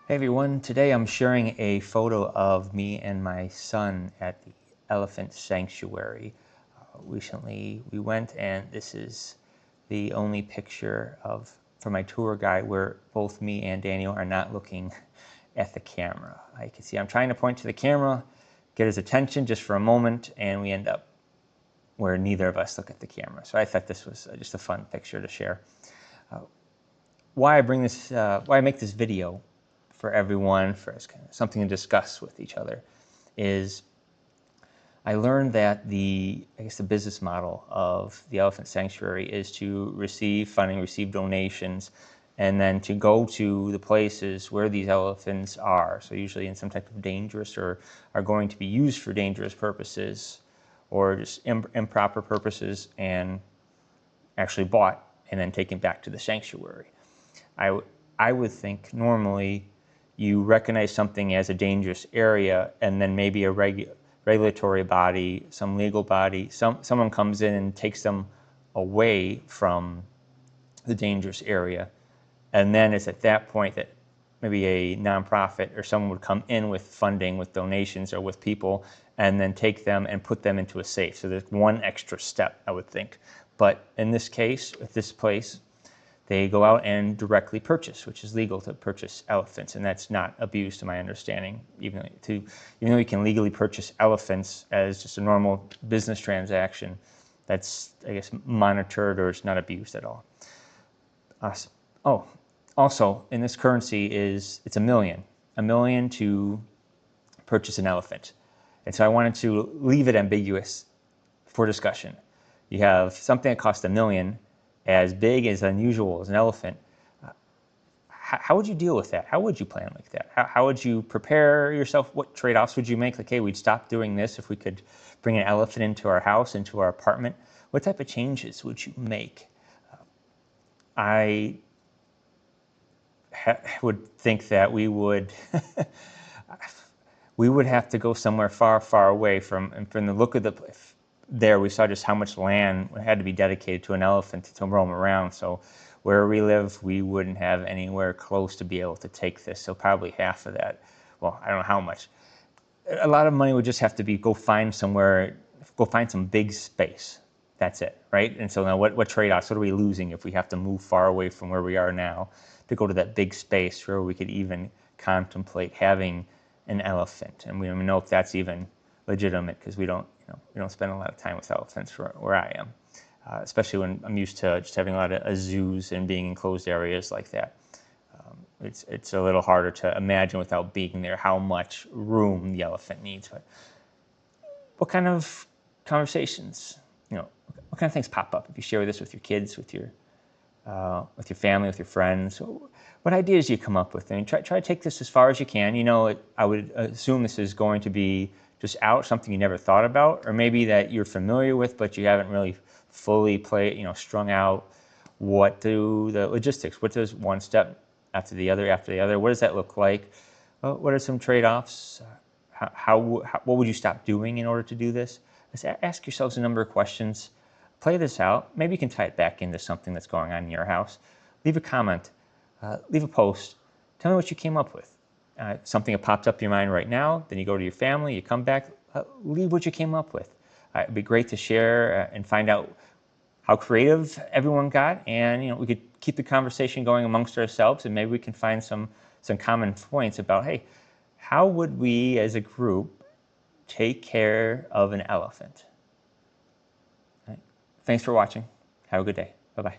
Hey everyone, today I'm sharing a photo of me and my son at the elephant sanctuary. Recently we went, and this is the only picture for my tour guide where both me and Daniel are not looking at the camera. You can see I'm trying to point to the camera, get his attention just for a moment, and we end up where neither of us look at the camera. So I thought this was just a fun picture to share. Why I make this video for everyone, as kind of something to discuss with each other, is I learned that the business model of the Elephant Sanctuary is to receive funding, receive donations, and then to go to the places where these elephants are. So usually in some type of dangerous or are going to be used for dangerous purposes or just improper purposes, and actually bought and then taken back to the sanctuary. I would think normally you recognize something as a dangerous area, and then maybe a regulatory body, some legal body, someone comes in and takes them away from the dangerous area. And then it's at that point that maybe a nonprofit or someone would come in with funding, with donations, or with people, and then take them and put them into a safe. So there's one extra step, I would think. But in this case, with this place, they go out and directly purchase, which is legal to purchase elephants, and that's not abuse to my understanding. Even though you can legally purchase elephants as just a normal business transaction, that's, I guess, monitored, or it's not abused at all. Also, in this currency it's $1 million to purchase an elephant. And so I wanted to leave it ambiguous for discussion. You have something that costs $1 million, as big, as unusual as an elephant. How would you deal with that? How would you plan like that? How would you prepare yourself? What trade-offs would you make? Like, hey, we'd stop doing this if we could bring an elephant into our house, into our apartment. What type of changes would you make? I would think that we would have to go somewhere far, far away from the look of the place. There we saw just how much land had to be dedicated to an elephant to roam around. So where we live, we wouldn't have anywhere close to be able to take this. So probably half of that. Well, I don't know how much. A lot of money would just have to be go find some big space. That's it, right? And so now what trade-offs? What are we losing if we have to move far away from where we are now to go to that big space where we could even contemplate having an elephant? And we don't know if that's even legitimate, because we don't spend a lot of time with elephants where I am, especially when I'm used to just having a lot of zoos and being in closed areas like that. It's a little harder to imagine without being there how much room the elephant needs. But what kind of conversations, what kind of things pop up if you share this with your kids, with your family, with your friends? What ideas do you come up with? I mean, try to take this as far as you can. I would assume this is going to be just something you never thought about, or maybe that you're familiar with, but you haven't really fully strung out. What do the logistics? What does one step after the other? What does that look like? What are some trade-offs? What would you stop doing in order to do this? Just ask yourselves a number of questions. Play this out. Maybe you can tie it back into something that's going on in your house. Leave a comment. Leave a post. Tell me what you came up with. Something that popped up in your mind right now, then you go to your family, you come back, leave what you came up with. It'd be great to share and find out how creative everyone got, and we could keep the conversation going amongst ourselves, and maybe we can find some common points about, hey, how would we as a group take care of an elephant? All right. Thanks for watching. Have a good day. Bye-bye.